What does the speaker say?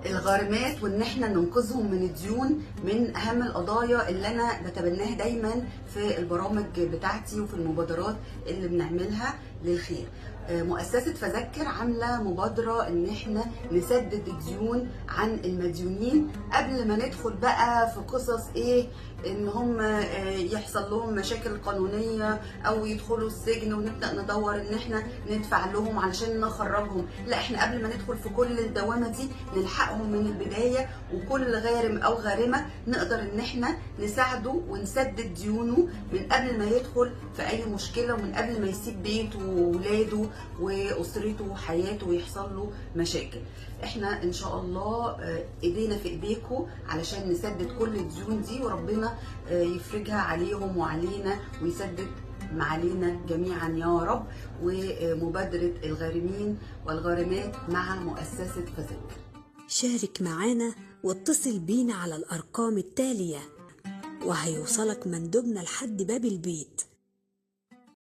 الغارمات وان احنا ننقذهم من الديون من اهم القضايا اللي انا بتبناها دايما في البرامج بتاعتي وفي المبادرات اللي بنعملها للخير. مؤسسة فذكر عاملة مبادرة ان احنا نسدد الديون عن المديونين قبل ما ندخل بقى في قصص ايه، ان هم يحصل لهم مشاكل قانونية او يدخلوا السجن ونبدأ ندور ان احنا ندفع لهم علشان نخرجهم. لا، احنا قبل ما ندخل في كل الدوامة دي نلحقهم من البداية، وكل غارم او غارمة نقدر ان احنا نساعده ونسدد ديونه من قبل ما يدخل في اي مشكلة، ومن قبل ما يسيب بيته وولاده واسرته وحياته ويحصل له مشاكل. احنا ان شاء الله ايدينا في ايديكم علشان نسدد كل الديون دي، وربنا يفرجها عليهم وعلينا ويسدد علينا جميعا يا رب. ومبادرة الغارمين والغارمات مع مؤسسة فذكر. شارك معانا واتصل بينا على الأرقام التالية وهيوصلك مندوبنا لحد باب البيت.